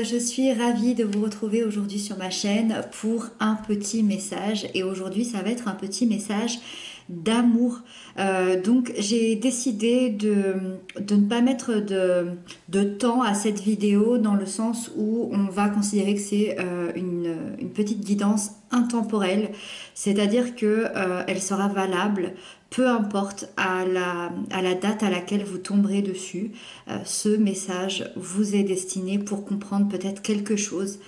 je suis ravie de vous retrouver aujourd'hui sur ma chaîne pour un petit message et aujourd'hui ça va être un petit message d'amour. Donc j'ai décidé de ne pas mettre de temps à cette vidéo dans le sens où on va considérer que c'est une petite guidance intemporelle, c'est-à-dire que elle sera valable peu importe à la date à laquelle vous tomberez dessus. Ce message vous est destiné pour comprendre peut-être quelque chose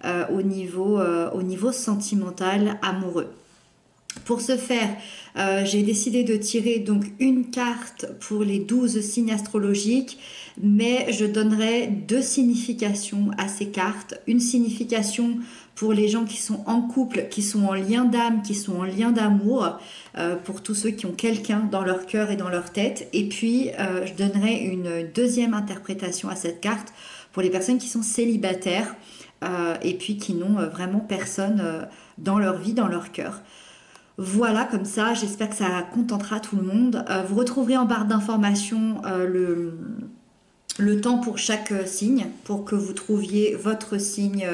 au niveau sentimental, amoureux. Pour ce faire, j'ai décidé de tirer donc une carte pour les 12 signes astrologiques, mais je donnerai deux significations à ces cartes. Une signification pour les gens qui sont en couple, qui sont en lien d'âme, qui sont en lien d'amour, pour tous ceux qui ont quelqu'un dans leur cœur et dans leur tête. Et puis, je donnerai une deuxième interprétation à cette carte pour les personnes qui sont célibataires et puis qui n'ont vraiment personne dans leur vie, dans leur cœur. Voilà, comme ça, j'espère que ça contentera tout le monde. Vous retrouverez en barre d'informations le temps pour chaque signe, pour que vous trouviez votre signe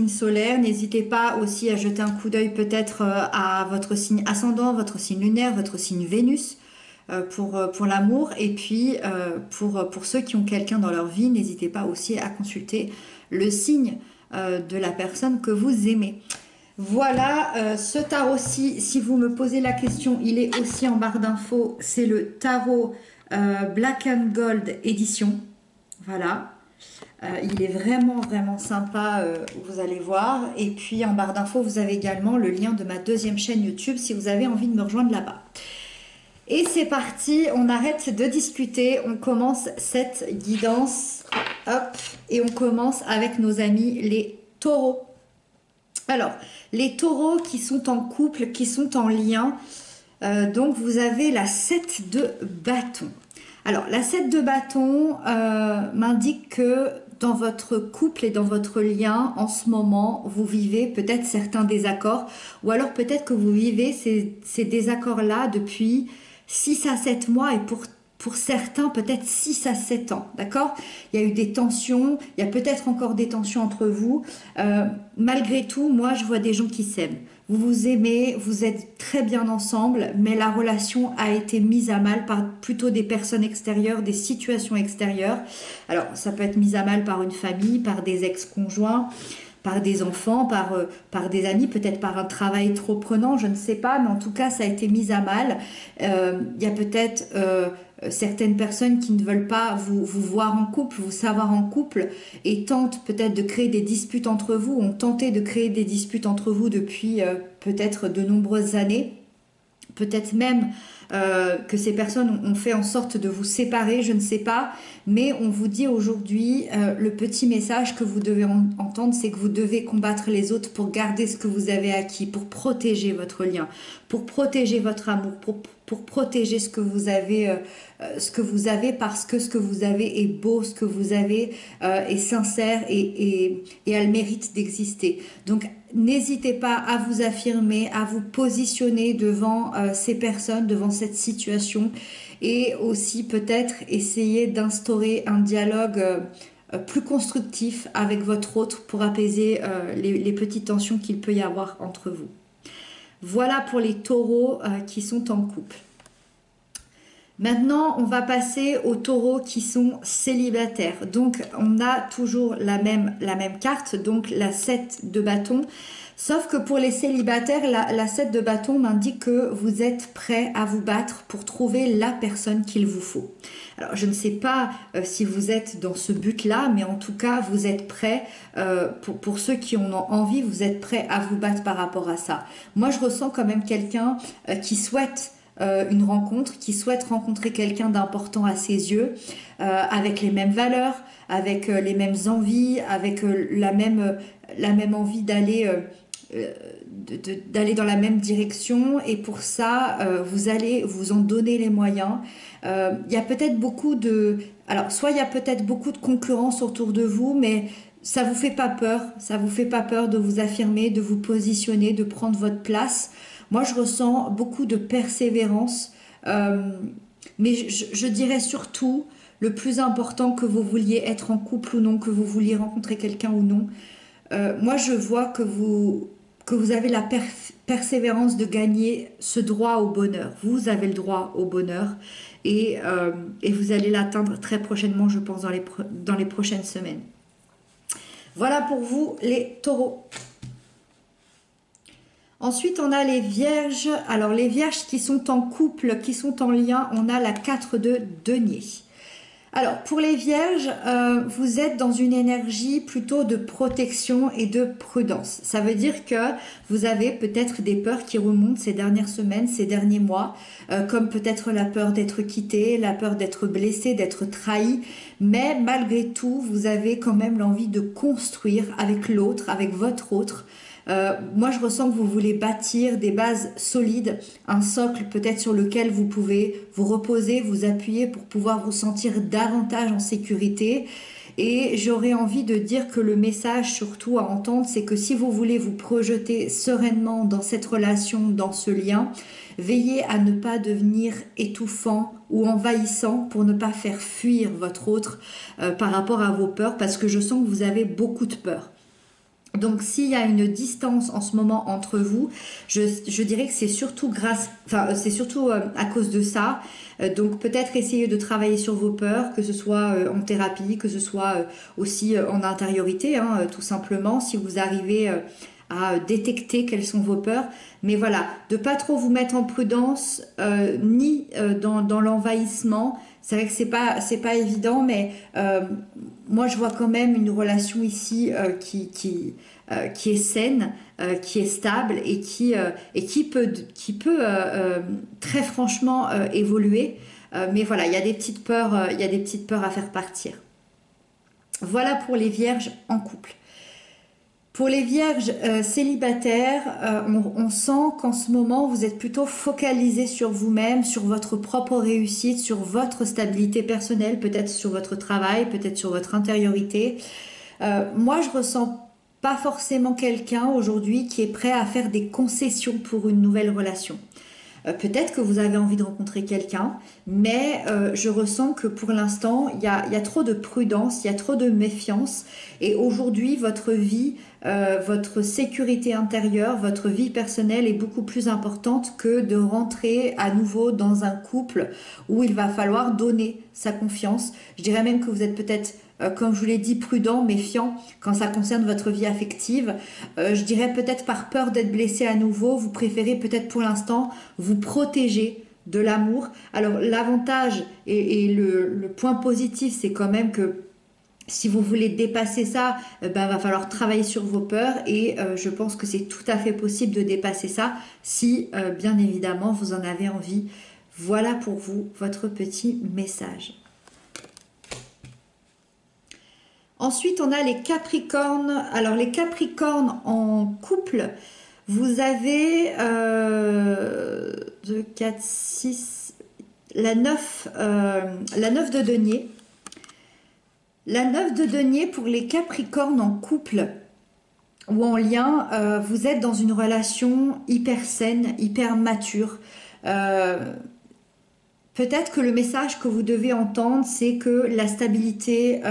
solaire. N'hésitez pas aussi à jeter un coup d'œil peut-être à votre signe ascendant, votre signe lunaire, votre signe Vénus pour l'amour. Et puis pour ceux qui ont quelqu'un dans leur vie, n'hésitez pas aussi à consulter le signe de la personne que vous aimez. Voilà, ce tarot-ci, si vous me posez la question, il est aussi en barre d'infos. C'est le tarot Black and Gold édition. Voilà. Il est vraiment sympa, vous allez voir. Et puis en barre d'infos, vous avez également le lien de ma deuxième chaîne YouTube si vous avez envie de me rejoindre là-bas. Et c'est parti, on arrête de discuter, on commence cette guidance. Hop, et on commence avec nos amis les taureaux. Alors, les taureaux qui sont en couple, qui sont en lien, donc vous avez la 7 de bâton. Alors, la 7 de bâton m'indique que dans votre couple et dans votre lien, en ce moment, vous vivez peut-être certains désaccords, ou alors peut-être que vous vivez ces désaccords-là depuis 6 à 7 mois et pour certains, peut-être 6 à 7 ans, d'accord? Il y a eu des tensions, il y a peut-être encore des tensions entre vous. Malgré tout, moi, je vois des gens qui s'aiment. Vous vous aimez, vous êtes très bien ensemble, mais la relation a été mise à mal par plutôt des personnes extérieures, des situations extérieures. Alors, ça peut être mise à mal par une famille, par des ex-conjoints, par des enfants, par des amis, peut-être par un travail trop prenant, je ne sais pas, mais en tout cas, ça a été mis à mal. Il y a peut-être certaines personnes qui ne veulent pas vous voir en couple, vous savoir en couple, et tentent peut-être de créer des disputes entre vous, ont tenté de créer des disputes entre vous depuis peut-être de nombreuses années. Peut-être même que ces personnes ont fait en sorte de vous séparer, je ne sais pas, mais on vous dit aujourd'hui, le petit message que vous devez entendre, c'est que vous devez combattre les autres pour garder ce que vous avez acquis, pour protéger votre lien, pour protéger votre amour, pour protéger ce que vous avez parce que ce que vous avez est beau, ce que vous avez est sincère et a le mérite d'exister. Donc, n'hésitez pas à vous affirmer, à vous positionner devant ces personnes, devant cette situation et aussi peut-être essayer d'instaurer un dialogue plus constructif avec votre autre pour apaiser les petites tensions qu'il peut y avoir entre vous. Voilà pour les taureaux qui sont en couple. Maintenant, on va passer aux taureaux qui sont célibataires. Donc, on a toujours la même carte, donc la 7 de bâton. Sauf que pour les célibataires, la 7 de bâton m'indique que vous êtes prêts à vous battre pour trouver la personne qu'il vous faut. Alors, je ne sais pas si vous êtes dans ce but-là, mais en tout cas, vous êtes prêts, pour ceux qui en ont envie, vous êtes prêts à vous battre par rapport à ça. Moi, je ressens quand même quelqu'un qui souhaite une rencontre, qui souhaite rencontrer quelqu'un d'important à ses yeux, avec les mêmes valeurs, avec les mêmes envies, avec la même envie d'aller dans la même direction, et pour ça vous allez vous en donner les moyens. Il y a peut-être beaucoup de... Alors, soit il y a peut-être beaucoup de concurrence autour de vous, mais ça vous fait pas peur, ça vous fait pas peur de vous affirmer, de vous positionner, de prendre votre place. Moi, je ressens beaucoup de persévérance, mais je dirais surtout le plus important, que vous vouliez être en couple ou non, que vous vouliez rencontrer quelqu'un ou non. Moi, je vois que vous avez la persévérance de gagner ce droit au bonheur. Vous avez le droit au bonheur et vous allez l'atteindre très prochainement, je pense, dans les prochaines semaines. Voilà pour vous, les taureaux. Ensuite, on a les vierges. Alors, les vierges qui sont en couple, qui sont en lien, on a la 4 de denier. Alors, pour les vierges, vous êtes dans une énergie plutôt de protection et de prudence. Ça veut dire que vous avez peut-être des peurs qui remontent ces dernières semaines, ces derniers mois, comme peut-être la peur d'être quitté, la peur d'être blessé, d'être trahi. Mais malgré tout, vous avez quand même l'envie de construire avec l'autre, avec votre autre. Moi, je ressens que vous voulez bâtir des bases solides, un socle peut-être sur lequel vous pouvez vous reposer, vous appuyer pour pouvoir vous sentir davantage en sécurité. Et j'aurais envie de dire que le message surtout à entendre, c'est que si vous voulez vous projeter sereinement dans cette relation, dans ce lien, veillez à ne pas devenir étouffant ou envahissant pour ne pas faire fuir votre autre par rapport à vos peurs, parce que je sens que vous avez beaucoup de peur. Donc s'il y a une distance en ce moment entre vous, je dirais que c'est surtout c'est surtout à cause de ça. Donc peut-être essayer de travailler sur vos peurs, que ce soit en thérapie, que ce soit aussi en intériorité, hein, tout simplement, si vous arrivez à détecter quelles sont vos peurs. Mais voilà, de pas trop vous mettre en prudence, ni dans l'envahissement. C'est vrai que c'est pas évident, mais moi je vois quand même une relation ici qui est saine, qui est stable et qui peut très franchement évoluer. Mais voilà, il y a des petites peurs, il y a des petites peurs à faire partir. Voilà pour les vierges en couple. Pour les vierges célibataires, on sent qu'en ce moment, vous êtes plutôt focalisé sur vous-même, sur votre propre réussite, sur votre stabilité personnelle, peut-être sur votre travail, peut-être sur votre intériorité. Moi, je ressens pas forcément quelqu'un aujourd'hui qui est prêt à faire des concessions pour une nouvelle relation. Peut-être que vous avez envie de rencontrer quelqu'un, mais je ressens que pour l'instant, il y a trop de prudence, il y a trop de méfiance. Et aujourd'hui, votre vie, votre sécurité intérieure, votre vie personnelle est beaucoup plus importante que de rentrer à nouveau dans un couple où il va falloir donner sa confiance. Je dirais même que vous êtes peut-être comme je vous l'ai dit, prudent, méfiant quand ça concerne votre vie affective. Je dirais peut-être par peur d'être blessé à nouveau, vous préférez peut-être pour l'instant vous protéger de l'amour. Alors l'avantage et le point positif, c'est quand même que si vous voulez dépasser ça, va falloir travailler sur vos peurs et je pense que c'est tout à fait possible de dépasser ça si, bien évidemment, vous en avez envie. Voilà pour vous votre petit message. Ensuite, on a les Capricornes. Alors, les Capricornes en couple, vous avez 2, 4, 6, la 9 de denier. La 9 de denier pour les Capricornes en couple ou en lien, vous êtes dans une relation hyper saine, hyper mature. Peut-être que le message que vous devez entendre, c'est que la stabilité,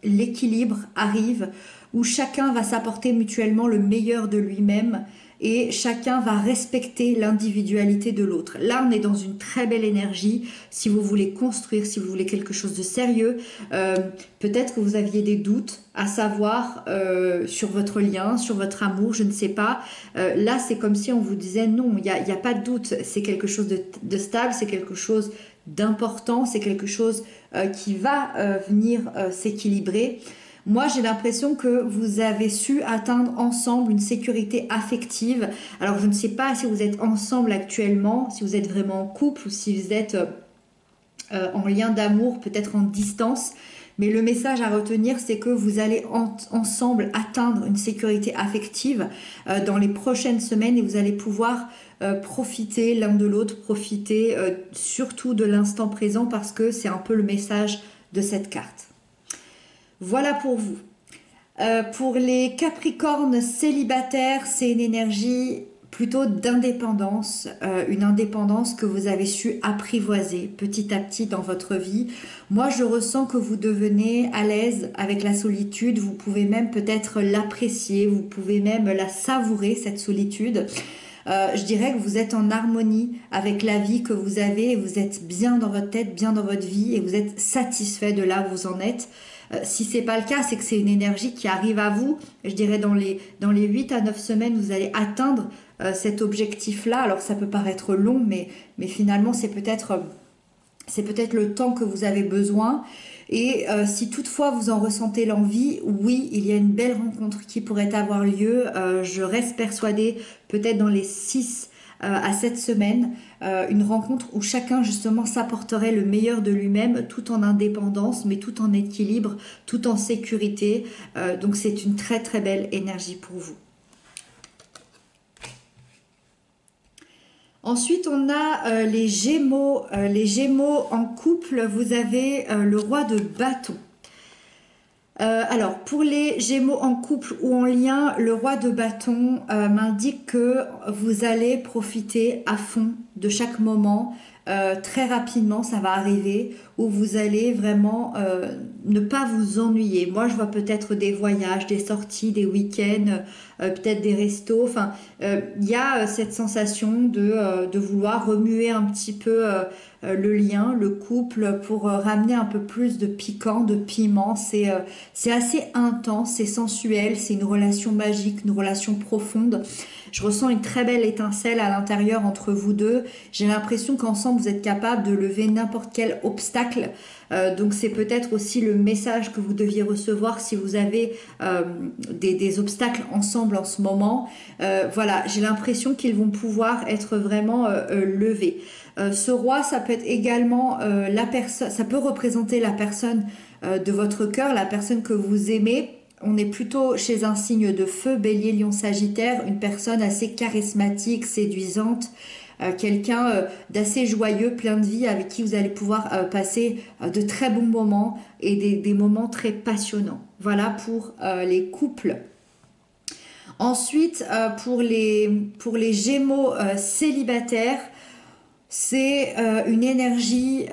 l'équilibre arrive, où chacun va s'apporter mutuellement le meilleur de lui-même et chacun va respecter l'individualité de l'autre. Là, on est dans une très belle énergie. Si vous voulez construire, si vous voulez quelque chose de sérieux, peut-être que vous aviez des doutes à savoir sur votre lien, sur votre amour, je ne sais pas. Là, c'est comme si on vous disait non, il n'y a pas de doute. C'est quelque chose de stable, c'est quelque chose d'important, c'est quelque chose qui va venir s'équilibrer. Moi, j'ai l'impression que vous avez su atteindre ensemble une sécurité affective. Alors, je ne sais pas si vous êtes ensemble actuellement, si vous êtes vraiment en couple ou si vous êtes en lien d'amour, peut-être en distance. Mais le message à retenir, c'est que vous allez ensemble atteindre une sécurité affective dans les prochaines semaines et vous allez pouvoir profiter l'un de l'autre, profiter surtout de l'instant présent parce que c'est un peu le message de cette carte. Voilà pour vous. Pour les Capricornes célibataires, c'est une énergie plutôt d'indépendance, une indépendance que vous avez su apprivoiser petit à petit dans votre vie. Moi, je ressens que vous devenez à l'aise avec la solitude, vous pouvez même peut-être l'apprécier, vous pouvez même la savourer, cette solitude. Je dirais que vous êtes en harmonie avec la vie que vous avez, et vous êtes bien dans votre tête, bien dans votre vie, et vous êtes satisfait de là où vous en êtes. Si c'est pas le cas, c'est que c'est une énergie qui arrive à vous. Je dirais dans les 8 à 9 semaines, vous allez atteindre cet objectif-là. Alors ça peut paraître long, mais finalement c'est peut-être le temps que vous avez besoin. Et si toutefois vous en ressentez l'envie, oui, il y a une belle rencontre qui pourrait avoir lieu. Je reste persuadée, peut-être dans les 6 à 7 semaines, une rencontre où chacun justement s'apporterait le meilleur de lui-même, tout en indépendance, mais tout en équilibre, tout en sécurité. Donc c'est une très très belle énergie pour vous. Ensuite, on a les Gémeaux. Les Gémeaux en couple, vous avez le roi de bâton. Alors, pour les Gémeaux en couple ou en lien, le roi de bâton m'indique que vous allez profiter à fond de chaque moment. Très rapidement, ça va arriver où vous allez vraiment ne pas vous ennuyer. Moi, je vois peut-être des voyages, des sorties, des week-ends, peut-être des restos. Enfin, il y a cette sensation de vouloir remuer un petit peu le lien, le couple, pour ramener un peu plus de piquant, de piment. C'est assez intense, c'est sensuel, c'est une relation magique, une relation profonde. Je ressens une très belle étincelle à l'intérieur entre vous deux. J'ai l'impression qu'ensemble, vous êtes capable de lever n'importe quel obstacle. Donc c'est peut-être aussi le message que vous deviez recevoir si vous avez des obstacles ensemble en ce moment. Voilà, j'ai l'impression qu'ils vont pouvoir être vraiment levés. Ce roi, ça peut être également la personne, ça peut représenter la personne de votre cœur, la personne que vous aimez. On est plutôt chez un signe de feu, Bélier, Lion, Sagittaire, une personne assez charismatique, séduisante, quelqu'un d'assez joyeux, plein de vie, avec qui vous allez pouvoir passer de très bons moments et des moments très passionnants. Voilà pour les couples. Ensuite, pour les Gémeaux célibataires, c'est une énergie,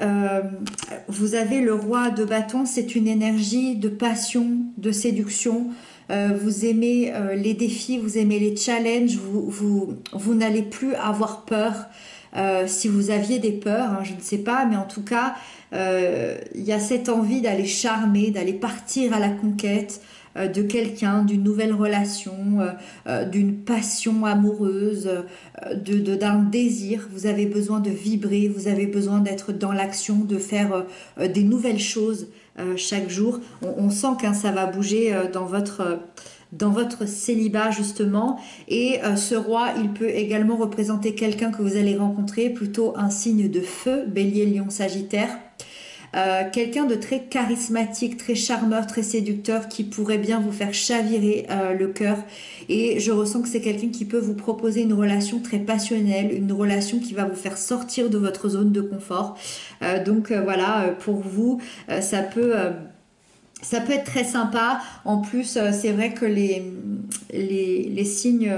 vous avez le roi de bâton, c'est une énergie de passion, de séduction. Vous aimez les défis, vous aimez les challenges, vous n'allez plus avoir peur. Si vous aviez des peurs, hein, je ne sais pas, mais en tout cas, il y a cette envie d'aller charmer, d'aller partir à la conquête de quelqu'un, d'une nouvelle relation, d'une passion amoureuse, d'un désir. Vous avez besoin de vibrer, vous avez besoin d'être dans l'action, de faire des nouvelles choses chaque jour. On sent que ça va bouger dans votre célibat justement. Et ce roi, il peut également représenter quelqu'un que vous allez rencontrer, plutôt un signe de feu, Bélier, Lion, Sagittaire. Quelqu'un de très charismatique, très charmeur, très séducteur, qui pourrait bien vous faire chavirer le cœur. Et je ressens que c'est quelqu'un qui peut vous proposer une relation très passionnelle, une relation qui va vous faire sortir de votre zone de confort. Donc voilà, pour vous, ça peut être très sympa. En plus, c'est vrai que les signes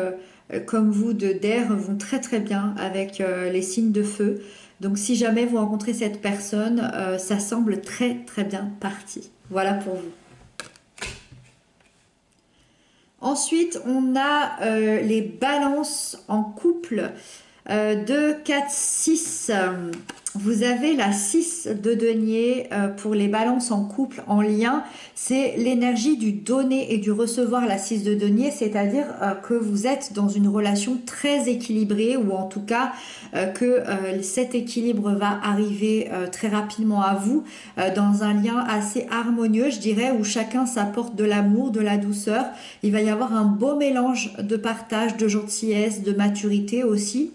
comme vous d'air vont très très bien avec les signes de feu. Donc si jamais vous rencontrez cette personne, ça semble très très bien parti. Voilà pour vous. Ensuite, on a les balances en couple. 2, 4, 6. Vous avez la 6 de denier pour les balances en couple, en lien. C'est l'énergie du donner et du recevoir, la 6 de denier, c'est-à-dire que vous êtes dans une relation très équilibrée, ou en tout cas que cet équilibre va arriver très rapidement à vous, dans un lien assez harmonieux, je dirais, où chacun s'apporte de l'amour, de la douceur. Il va y avoir un beau mélange de partage, de gentillesse, de maturité aussi.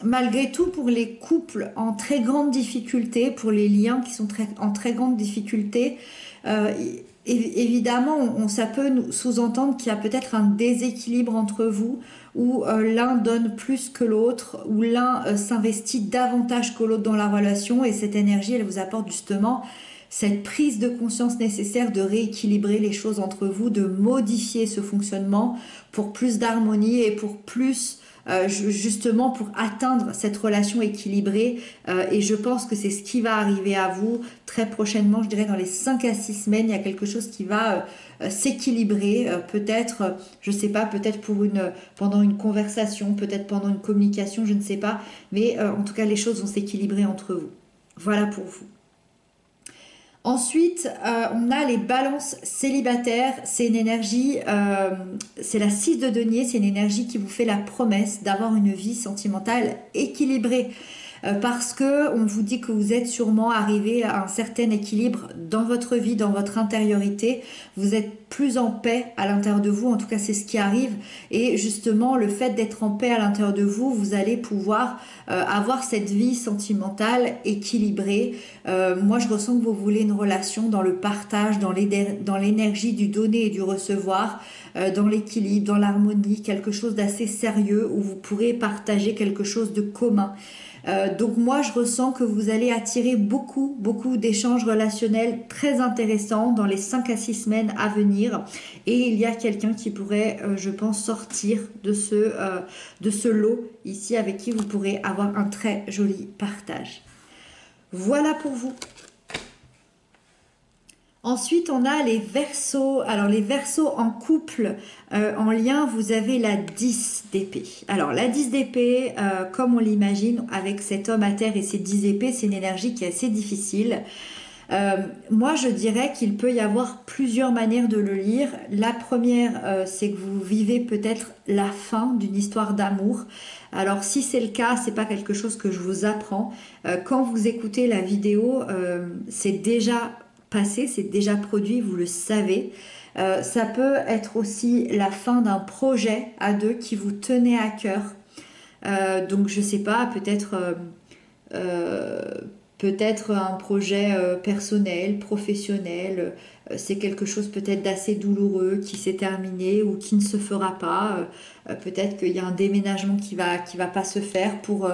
Malgré tout, pour les couples en très grande difficulté, pour les liens qui sont en très grande difficulté, évidemment, ça peut sous-entendre qu'il y a peut-être un déséquilibre entre vous, où l'un donne plus que l'autre, où l'un s'investit davantage que l'autre dans la relation, et cette énergie, elle vous apporte justement cette prise de conscience nécessaire de rééquilibrer les choses entre vous, de modifier ce fonctionnement pour plus d'harmonie et pour plus justement pour atteindre cette relation équilibrée. Et je pense que c'est ce qui va arriver à vous très prochainement, je dirais dans les 5 à 6 semaines, il y a quelque chose qui va s'équilibrer, peut-être, je sais pas, peut-être pendant une conversation, peut-être pendant une communication, je ne sais pas, mais en tout cas les choses vont s'équilibrer entre vous. Voilà pour vous. Ensuite, on a les balances célibataires. C'est une énergie, c'est la 6 de denier, c'est une énergie qui vous fait la promesse d'avoir une vie sentimentale équilibrée. Parce que on vous dit que vous êtes sûrement arrivé à un certain équilibre dans votre vie, dans votre intériorité. Vous êtes plus en paix à l'intérieur de vous, en tout cas c'est ce qui arrive. Et justement, le fait d'être en paix à l'intérieur de vous, vous allez pouvoir avoir cette vie sentimentale équilibrée. Moi, je ressens que vous voulez une relation dans le partage, dans l'énergie du donner et du recevoir, dans l'équilibre, dans l'harmonie, quelque chose d'assez sérieux où vous pourrez partager quelque chose de commun. Donc moi je ressens que vous allez attirer beaucoup d'échanges relationnels très intéressants dans les 5 à 6 semaines à venir, et il y a quelqu'un qui pourrait je pense sortir de ce lot ici avec qui vous pourrez avoir un très joli partage. Voilà pour vous. Ensuite, on a les Verseaux. Alors, les Verseaux en couple, en lien, vous avez la 10 d'épée. Alors, la 10 d'épée, comme on l'imagine, avec cet homme à terre et ses 10 épées, c'est une énergie qui est assez difficile. Moi, je dirais qu'il peut y avoir plusieurs manières de le lire. La première, c'est que vous vivez peut-être la fin d'une histoire d'amour. Alors, si c'est le cas, c'est pas quelque chose que je vous apprends. Quand vous écoutez la vidéo, c'est déjà passé, c'est déjà produit, vous le savez. Ça peut être aussi la fin d'un projet à deux qui vous tenait à cœur. Donc je sais pas, peut-être un projet personnel, professionnel. C'est quelque chose peut-être d'assez douloureux qui s'est terminé ou qui ne se fera pas. Peut-être qu'il y a un déménagement qui va pas se faire pour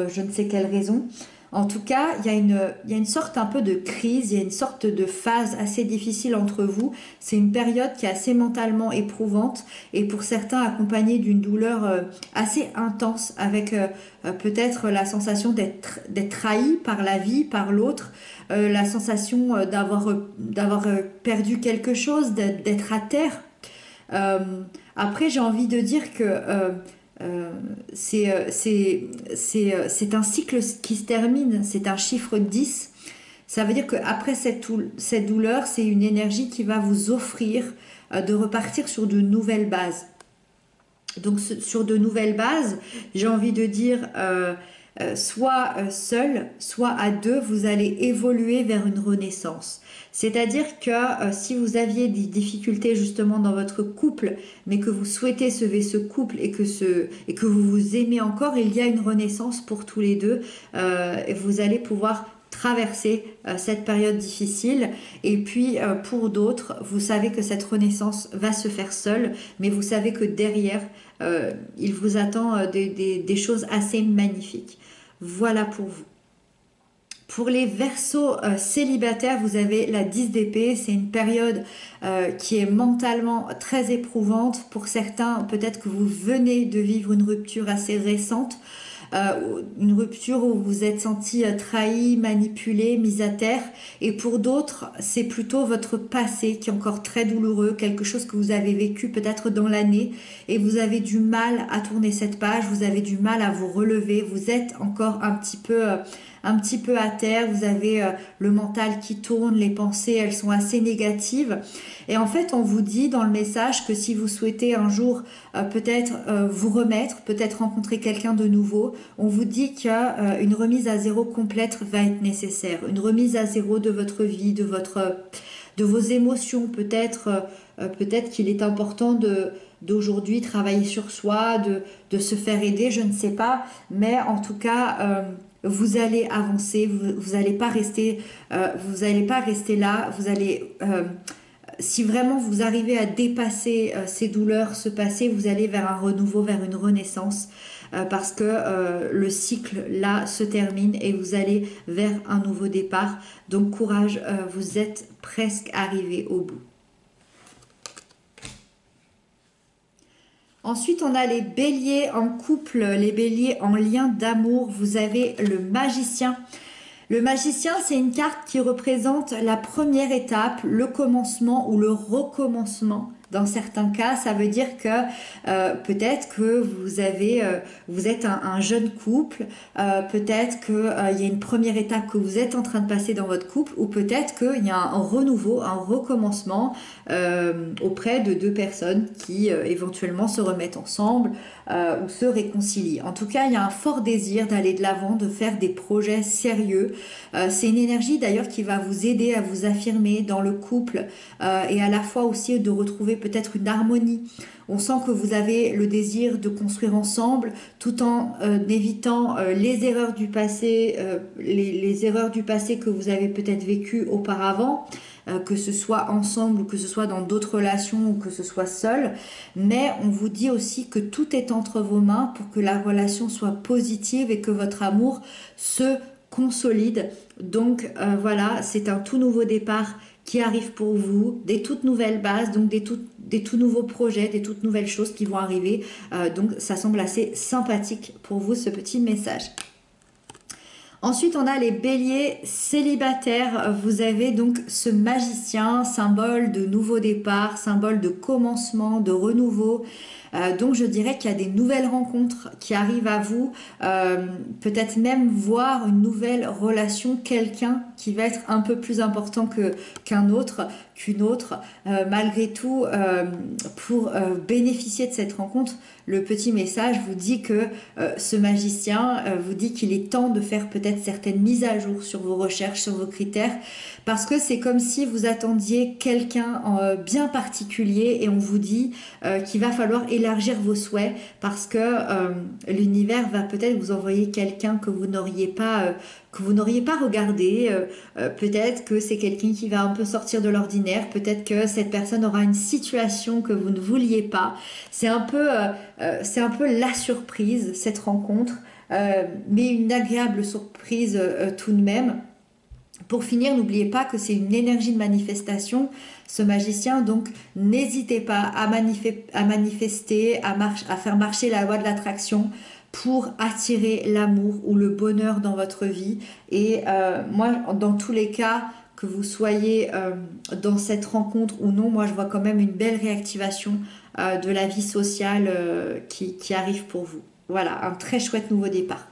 je ne sais quelle raison. En tout cas, il y a une sorte un peu de crise, il y a une sorte de phase assez difficile entre vous. C'est une période qui est assez mentalement éprouvante et pour certains accompagnée d'une douleur assez intense avec peut-être la sensation d'être trahi par la vie, par l'autre, la sensation d'avoir perdu quelque chose, d'être à terre. Euh, Après, j'ai envie de dire que c'est un cycle qui se termine, c'est un chiffre 10. Ça veut dire qu'après cette douleur, c'est une énergie qui va vous offrir de repartir sur de nouvelles bases. Donc sur de nouvelles bases, j'ai envie de dire soit seul, soit à deux, vous allez évoluer vers une renaissance. C'est-à-dire que si vous aviez des difficultés justement dans votre couple, mais que vous souhaitez sauver ce couple et que vous vous aimez encore, il y a une renaissance pour tous les deux. Et vous allez pouvoir traverser cette période difficile. Et puis pour d'autres, vous savez que cette renaissance va se faire seule, mais vous savez que derrière, il vous attend des choses assez magnifiques. Voilà pour vous. Pour les Verseaux célibataires, vous avez la 10 d'épée. C'est une période qui est mentalement très éprouvante. Pour certains, peut-être que vous venez de vivre une rupture assez récente. Une rupture où vous vous êtes senti trahi, manipulé, mis à terre. Et pour d'autres, c'est plutôt votre passé qui est encore très douloureux, quelque chose que vous avez vécu peut-être dans l'année et vous avez du mal à tourner cette page, vous avez du mal à vous relever, vous êtes encore un petit peu à terre, vous avez le mental qui tourne, les pensées elles sont assez négatives et en fait on vous dit dans le message que si vous souhaitez un jour peut-être vous remettre, peut-être rencontrer quelqu'un de nouveau, on vous dit qu'une remise à zéro complète va être nécessaire, une remise à zéro de votre vie, de vos émotions, peut-être qu'il est important d'aujourd'hui travailler sur soi, de se faire aider, je ne sais pas, mais en tout cas vous allez avancer, vous allez pas rester là, vous allez si vraiment vous arrivez à dépasser ces douleurs, ce passé, vous allez vers un renouveau, vers une renaissance. parce que le cycle là se termine et vous allez vers un nouveau départ. Donc courage, vous êtes presque arrivé au bout. Ensuite, on a les béliers en couple, les béliers en lien d'amour. Vous avez le magicien. Le magicien, c'est une carte qui représente la première étape, le commencement ou le recommencement. Dans certains cas, ça veut dire que peut-être que vous êtes un jeune couple, peut-être qu'il y a une première étape que vous êtes en train de passer dans votre couple, ou peut-être qu'il y a un renouveau, un recommencement auprès de deux personnes qui éventuellement se remettent ensemble ou se réconcilient. En tout cas, il y a un fort désir d'aller de l'avant, de faire des projets sérieux. C'est une énergie d'ailleurs qui va vous aider à vous affirmer dans le couple et à la fois aussi de retrouver peut-être une harmonie. On sent que vous avez le désir de construire ensemble tout en évitant les erreurs du passé, les erreurs du passé que vous avez peut-être vécues auparavant, que ce soit ensemble ou que ce soit dans d'autres relations ou que ce soit seul. Mais on vous dit aussi que tout est entre vos mains pour que la relation soit positive et que votre amour se consolide. Donc voilà, c'est un tout nouveau départ qui arrive pour vous, des toutes nouvelles bases, donc des tout nouveaux projets, des toutes nouvelles choses qui vont arriver. Donc ça semble assez sympathique pour vous, ce petit message. Ensuite, on a les béliers célibataires. Vous avez donc ce magicien, symbole de nouveau départ, symbole de commencement, de renouveau. Donc je dirais qu'il y a des nouvelles rencontres qui arrivent à vous, peut-être même voir une nouvelle relation, quelqu'un qui va être un peu plus important qu'une autre. Malgré tout, pour bénéficier de cette rencontre, le petit message vous dit que ce magicien vous dit qu'il est temps de faire peut-être certaines mises à jour sur vos recherches, sur vos critères, parce que c'est comme si vous attendiez quelqu'un bien particulier et on vous dit qu'il va falloir élargir vos souhaits parce que l'univers va peut-être vous envoyer quelqu'un que vous n'auriez pas regardé. Peut-être que c'est quelqu'un qui va un peu sortir de l'ordinaire, peut-être que cette personne aura une situation que vous ne vouliez pas. C'est un peu la surprise, cette rencontre, mais une agréable surprise tout de même. Pour finir, n'oubliez pas que c'est une énergie de manifestation, ce magicien, donc n'hésitez pas à manifester, à faire marcher la loi de l'attraction pour attirer l'amour ou le bonheur dans votre vie. Et moi, dans tous les cas, que vous soyez dans cette rencontre ou non, moi je vois quand même une belle réactivation de la vie sociale qui arrive pour vous. Voilà, un très chouette nouveau départ.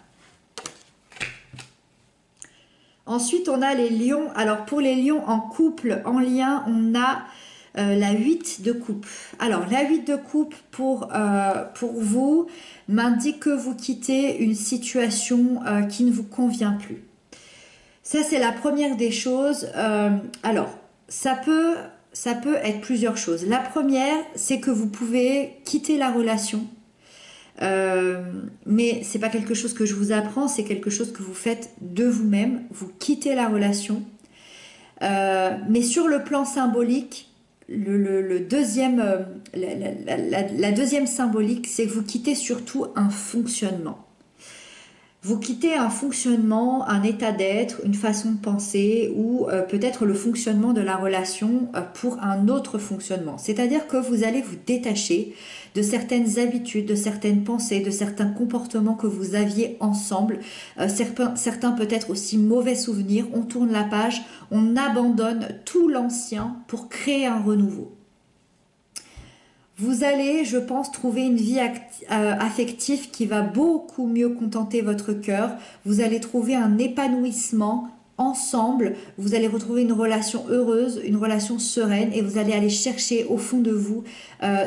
Ensuite, on a les lions. Alors, pour les lions en couple, en lien, on a la 8 de coupe. Alors, la 8 de coupe pour vous m'indique que vous quittez une situation qui ne vous convient plus. Ça, c'est la première des choses. Alors, ça peut être plusieurs choses. La première, c'est que vous pouvez quitter la relation. Mais c'est pas quelque chose que je vous apprends, c'est quelque chose que vous faites de vous-même. Vous quittez la relation. Mais sur le plan symbolique, la deuxième symbolique, c'est que vous quittez surtout un fonctionnement. Vous quittez un fonctionnement, un état d'être, une façon de penser ou peut-être le fonctionnement de la relation pour un autre fonctionnement. C'est-à-dire que vous allez vous détacher de certaines habitudes, de certaines pensées, de certains comportements que vous aviez ensemble. Certains peut-être aussi mauvais souvenirs. On tourne la page, on abandonne tout l'ancien pour créer un renouveau. Vous allez, je pense, trouver une vie affective qui va beaucoup mieux contenter votre cœur. Vous allez trouver un épanouissement ensemble. Vous allez retrouver une relation heureuse, une relation sereine et vous allez aller chercher au fond de vous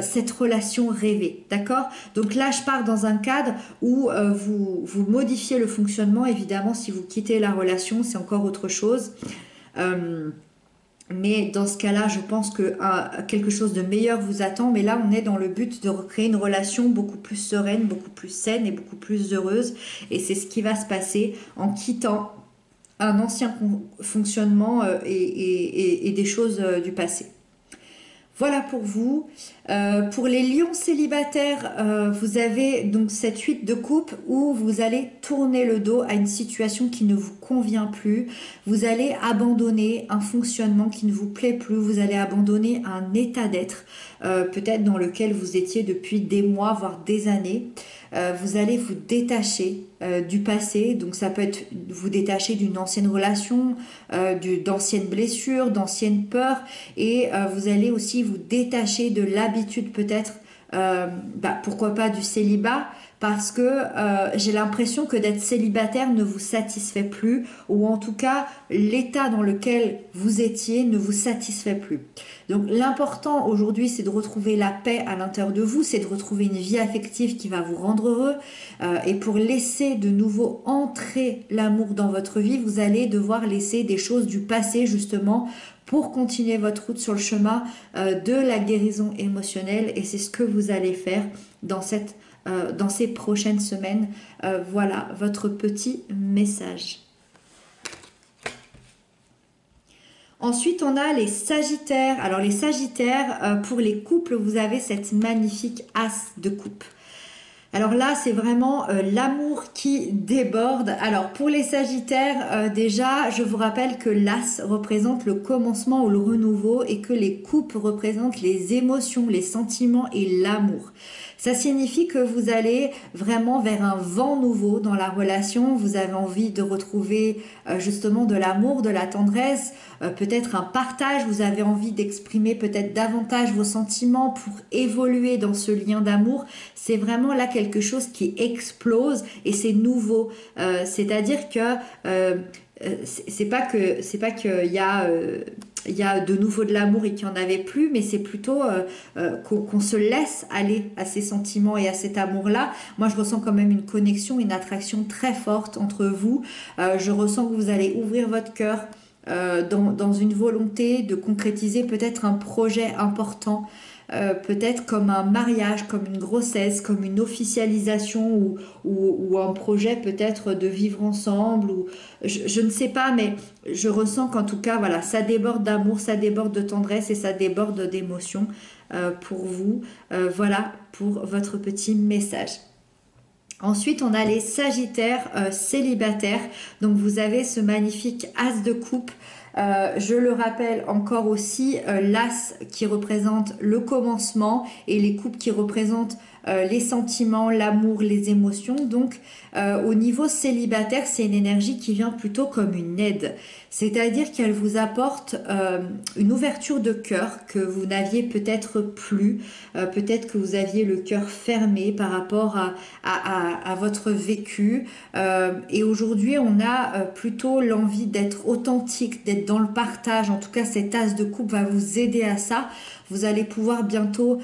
cette relation rêvée. D'accord? Donc là, je pars dans un cadre où vous modifiez le fonctionnement. Évidemment, si vous quittez la relation, c'est encore autre chose. Mais dans ce cas-là, je pense que quelque chose de meilleur vous attend. Mais là, on est dans le but de recréer une relation beaucoup plus sereine, beaucoup plus saine et beaucoup plus heureuse. Et c'est ce qui va se passer en quittant un ancien fonctionnement et des choses du passé. Voilà pour vous. Pour les lions célibataires, vous avez donc cette 8 de coupe où vous allez tourner le dos à une situation qui ne vous convient plus. Vous allez abandonner un fonctionnement qui ne vous plaît plus. Vous allez abandonner un état d'être, peut-être dans lequel vous étiez depuis des mois, voire des années. Vous allez vous détacher du passé, donc ça peut être vous détacher d'une ancienne relation, d'anciennes blessures, d'anciennes peurs, et vous allez aussi vous détacher de l'habitude peut-être, pourquoi pas du célibat, parce que j'ai l'impression que d'être célibataire ne vous satisfait plus, ou en tout cas l'état dans lequel vous étiez ne vous satisfait plus. Donc l'important aujourd'hui, c'est de retrouver la paix à l'intérieur de vous, c'est de retrouver une vie affective qui va vous rendre heureux, et pour laisser de nouveau entrer l'amour dans votre vie, vous allez devoir laisser des choses du passé justement pour continuer votre route sur le chemin de la guérison émotionnelle, et c'est ce que vous allez faire dans ces prochaines semaines. Voilà votre petit message. Ensuite, on a les Sagittaires. Alors les Sagittaires, pour les couples, vous avez cette magnifique as de coupe. Alors là, c'est vraiment l'amour qui déborde. Alors pour les Sagittaires, déjà, je vous rappelle que l'as représente le commencement ou le renouveau, et que les coupes représentent les émotions, les sentiments et l'amour. Ça signifie que vous allez vraiment vers un vent nouveau dans la relation. Vous avez envie de retrouver justement de l'amour, de la tendresse, peut-être un partage. Vous avez envie d'exprimer peut-être davantage vos sentiments pour évoluer dans ce lien d'amour. C'est vraiment là quelque chose qui explose et c'est nouveau. C'est-à-dire que c'est pas qu'il y a de nouveau de l'amour et qu'il n'y en avait plus, mais c'est plutôt qu'on se laisse aller à ces sentiments et à cet amour-là. Moi, je ressens quand même une connexion, une attraction très forte entre vous. Je ressens que vous allez ouvrir votre cœur dans une volonté de concrétiser peut-être un projet important. Peut-être comme un mariage, comme une grossesse, comme une officialisation ou un projet peut-être de vivre ensemble. Ou, je ne sais pas, mais je ressens qu'en tout cas, voilà, ça déborde d'amour, ça déborde de tendresse et ça déborde d'émotion pour vous. Voilà pour votre petit message. Ensuite, on a les Sagittaires célibataires. Donc, vous avez ce magnifique as de coupe. Je le rappelle encore aussi, l'as qui représente le commencement et les coupes qui représentent les sentiments, l'amour, les émotions. Donc au niveau célibataire, c'est une énergie qui vient plutôt comme une aide. C'est-à-dire qu'elle vous apporte une ouverture de cœur que vous n'aviez peut-être plus. Peut-être que vous aviez le cœur fermé par rapport à votre vécu. Et aujourd'hui, on a plutôt l'envie d'être authentique, d'être dans le partage. En tout cas, cet as de coupe va vous aider à ça. Vous allez pouvoir bientôt...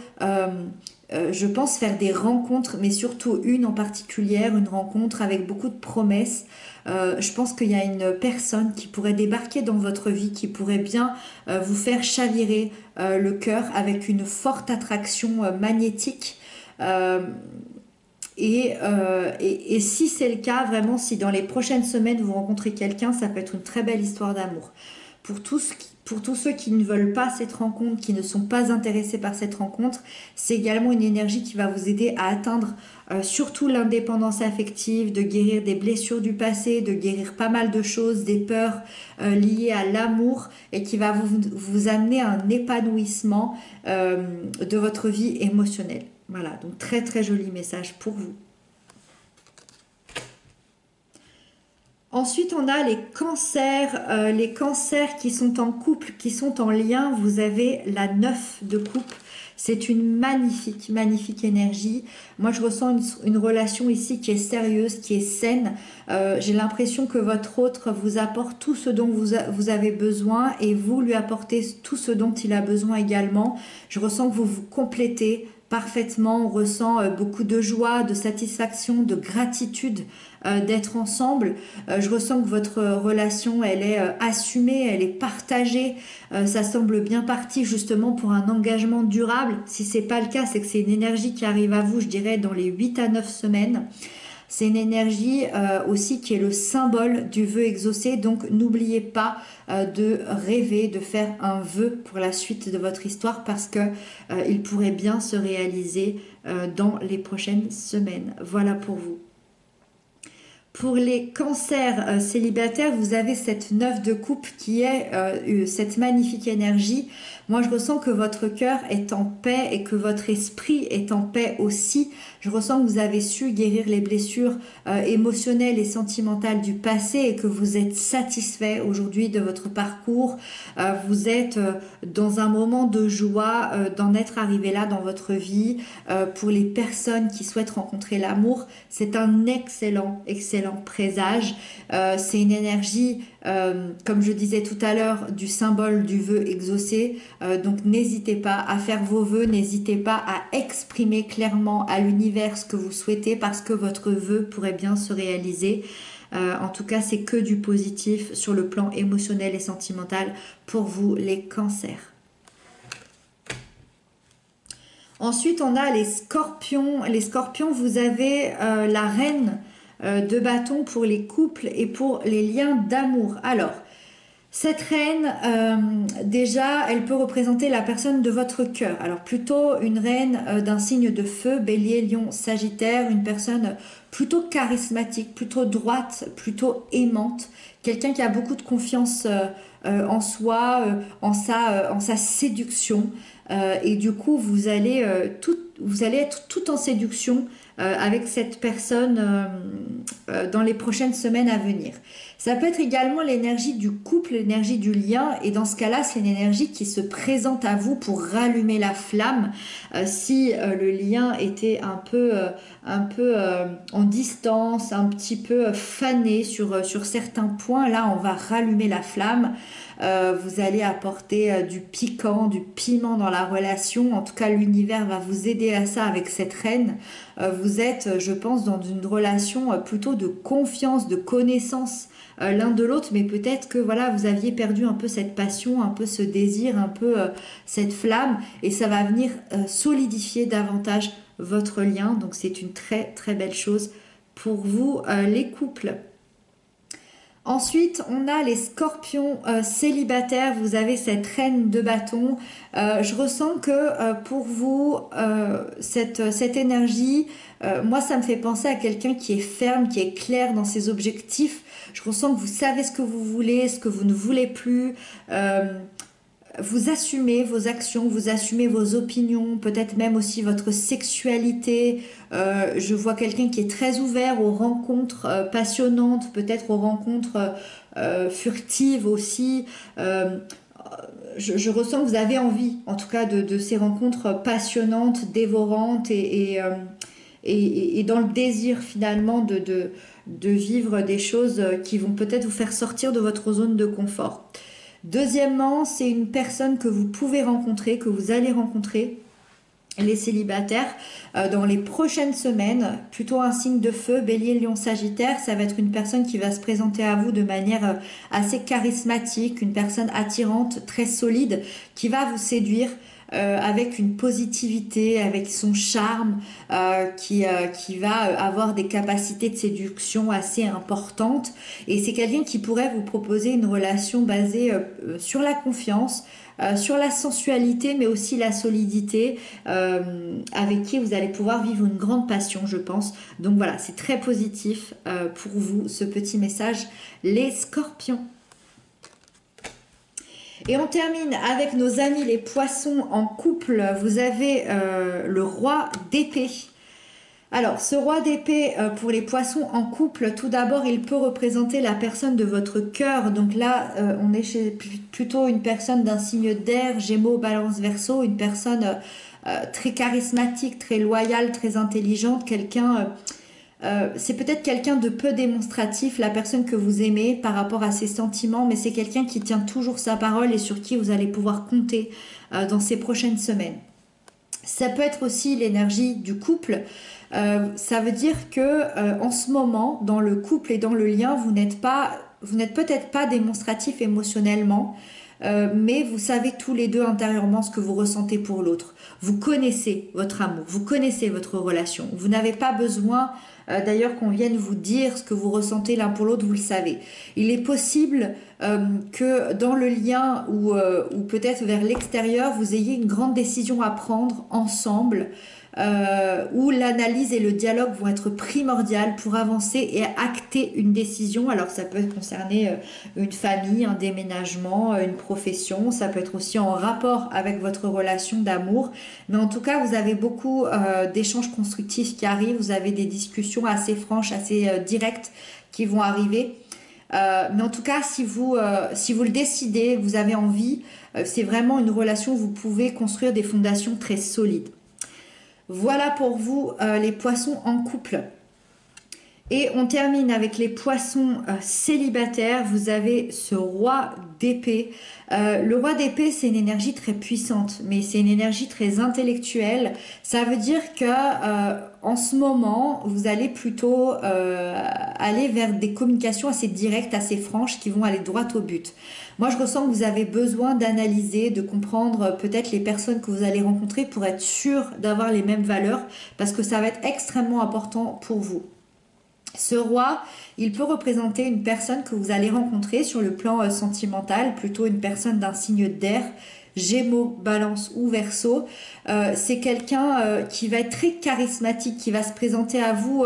je pense faire des rencontres, mais surtout une en particulier, une rencontre avec beaucoup de promesses. Je pense qu'il y a une personne qui pourrait débarquer dans votre vie, qui pourrait bien vous faire chavirer le cœur avec une forte attraction magnétique. Et si c'est le cas, vraiment, si dans les prochaines semaines vous rencontrez quelqu'un, ça peut être une très belle histoire d'amour. Pour tous ceux qui ne veulent pas cette rencontre, qui ne sont pas intéressés par cette rencontre, c'est également une énergie qui va vous aider à atteindre surtout l'indépendance affective, de guérir des blessures du passé, de guérir pas mal de choses, des peurs liées à l'amour, et qui va vous amener à un épanouissement de votre vie émotionnelle. Voilà, donc très très joli message pour vous. Ensuite, on a les cancers qui sont en couple, qui sont en lien. Vous avez la 9 de coupe. C'est une magnifique, magnifique énergie. Moi, je ressens une relation ici qui est sérieuse, qui est saine. J'ai l'impression que votre autre vous apporte tout ce dont vous avez besoin, et vous lui apportez tout ce dont il a besoin également. Je ressens que vous vous complétez parfaitement. On ressent beaucoup de joie, de satisfaction, de gratitude d'être ensemble. Je ressens que votre relation, elle est assumée, elle est partagée. Ça semble bien parti justement pour un engagement durable. Si c'est pas le cas, c'est que c'est une énergie qui arrive à vous, je dirais, dans les 8 à 9 semaines. C'est une énergie aussi qui est le symbole du vœu exaucé. Donc n'oubliez pas de rêver, de faire un vœu pour la suite de votre histoire parce que il pourrait bien se réaliser dans les prochaines semaines. Voilà pour vous. Pour les cancers célibataires, vous avez cette 9 de coupe qui est cette magnifique énergie. Moi, je ressens que votre cœur est en paix et que votre esprit est en paix aussi. Je ressens que vous avez su guérir les blessures émotionnelles et sentimentales du passé et que vous êtes satisfait aujourd'hui de votre parcours. Vous êtes dans un moment de joie d'en être arrivé là dans votre vie. Pour les personnes qui souhaitent rencontrer l'amour, c'est un excellent présage. C'est une énergie, comme je disais tout à l'heure, du symbole du vœu exaucé. Donc n'hésitez pas à faire vos vœux, n'hésitez pas à exprimer clairement à l'univers ce que vous souhaitez parce que votre vœu pourrait bien se réaliser. En tout cas, c'est que du positif sur le plan émotionnel et sentimental pour vous, les cancers. Ensuite, on a les scorpions. Les scorpions, vous avez la reine de bâton pour les couples et pour les liens d'amour. Alors, cette reine, déjà, elle peut représenter la personne de votre cœur. Alors, plutôt une reine d'un signe de feu, bélier, lion, sagittaire, une personne plutôt charismatique, plutôt droite, plutôt aimante, quelqu'un qui a beaucoup de confiance en soi, en sa séduction. Et du coup, vous allez être tout en séduction avec cette personne dans les prochaines semaines à venir. Ça peut être également l'énergie du couple, l'énergie du lien, et dans ce cas-là, c'est une énergie qui se présente à vous pour rallumer la flamme. Si le lien était un peu en distance, un petit peu fané sur certains points, là, on va rallumer la flamme. Vous allez apporter du piquant, du piment dans la relation. En tout cas, l'univers va vous aider à ça avec cette reine. Vous êtes, je pense, dans une relation plutôt de confiance, de connaissance l'un de l'autre, mais peut-être que voilà, vous aviez perdu un peu cette passion, un peu ce désir, un peu cette flamme, et ça va venir solidifier davantage votre lien. Donc c'est une très très belle chose pour vous, les couples. Ensuite, on a les scorpions célibataires. Vous avez cette reine de bâton. Je ressens que pour vous, cette énergie, moi, ça me fait penser à quelqu'un qui est ferme, qui est clair dans ses objectifs. Je ressens que vous savez ce que vous voulez, ce que vous ne voulez plus. Vous assumez vos actions, vous assumez vos opinions, peut-être même aussi votre sexualité. Je vois quelqu'un qui est très ouvert aux rencontres passionnantes, peut-être aux rencontres furtives aussi. Je ressens que vous avez envie, en tout cas, de ces rencontres passionnantes, dévorantes et dans le désir finalement de vivre des choses qui vont peut-être vous faire sortir de votre zone de confort. Deuxièmement, c'est une personne que vous pouvez rencontrer, que vous allez rencontrer, les célibataires, dans les prochaines semaines, plutôt un signe de feu, bélier, lion, sagittaire. Ça va être une personne qui va se présenter à vous de manière assez charismatique, une personne attirante, très solide, qui va vous séduire avec une positivité, avec son charme, qui va avoir des capacités de séduction assez importantes. Et c'est quelqu'un qui pourrait vous proposer une relation basée sur la confiance, sur la sensualité, mais aussi la solidité, avec qui vous allez pouvoir vivre une grande passion, je pense. Donc voilà, c'est très positif pour vous, ce petit message, les scorpions. Et on termine avec nos amis les poissons en couple. Vous avez le roi d'épée. Alors, ce roi d'épée pour les poissons en couple, tout d'abord, il peut représenter la personne de votre cœur. Donc là, on est chez plutôt une personne d'un signe d'air, Gémeaux, Balance, Verseau, une personne très charismatique, très loyale, très intelligente, quelqu'un... c'est peut-être quelqu'un de peu démonstratif, la personne que vous aimez par rapport à ses sentiments, mais c'est quelqu'un qui tient toujours sa parole et sur qui vous allez pouvoir compter dans ces prochaines semaines. Ça peut être aussi l'énergie du couple. Ça veut dire que en ce moment, dans le couple et dans le lien, vous n'êtes peut-être pas démonstratif émotionnellement. mais vous savez tous les deux intérieurement ce que vous ressentez pour l'autre. Vous connaissez votre amour, vous connaissez votre relation. Vous n'avez pas besoin d'ailleurs qu'on vienne vous dire ce que vous ressentez l'un pour l'autre, vous le savez. Il est possible que dans le lien ou peut-être vers l'extérieur, vous ayez une grande décision à prendre ensemble, où l'analyse et le dialogue vont être primordiales pour avancer et acter une décision. Alors ça peut concerner une famille, un déménagement, une profession, ça peut être aussi en rapport avec votre relation d'amour, mais en tout cas vous avez beaucoup d'échanges constructifs qui arrivent, vous avez des discussions assez franches, assez directes qui vont arriver. Mais en tout cas, si vous le décidez, vous avez envie, c'est vraiment une relation où vous pouvez construire des fondations très solides. Voilà pour vous les poissons en couple. Et on termine avec les poissons célibataires. Vous avez ce roi d'épée. Le roi d'épée, c'est une énergie très puissante, mais c'est une énergie très intellectuelle. Ça veut dire que en ce moment, vous allez plutôt aller vers des communications assez directes, assez franches, qui vont aller droit au but. Moi, je ressens que vous avez besoin d'analyser, de comprendre peut-être les personnes que vous allez rencontrer pour être sûr d'avoir les mêmes valeurs, parce que ça va être extrêmement important pour vous. Ce roi, il peut représenter une personne que vous allez rencontrer sur le plan sentimental, plutôt une personne d'un signe d'air, Gémeaux, Balance ou Verseau. C'est quelqu'un qui va être très charismatique, qui va se présenter à vous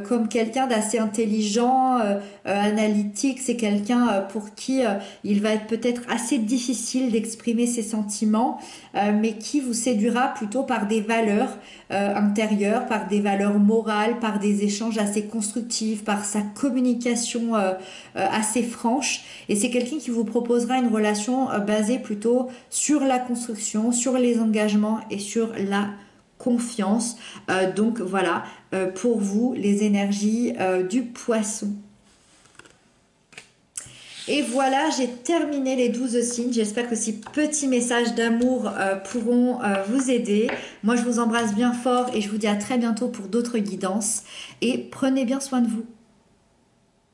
comme quelqu'un d'assez intelligent, analytique. C'est quelqu'un pour qui il va être peut-être assez difficile d'exprimer ses sentiments, mais qui vous séduira plutôt par des valeurs intérieures, par des valeurs morales, par des échanges assez constructifs, par sa communication assez franche. Et c'est quelqu'un qui vous proposera une relation basée plutôt sur la construction, sur les engagements et sur la confiance. Donc voilà, pour vous, les énergies du poisson. Et voilà, j'ai terminé les 12 signes. J'espère que ces petits messages d'amour pourront vous aider. Moi, je vous embrasse bien fort et je vous dis à très bientôt pour d'autres guidances. Et prenez bien soin de vous.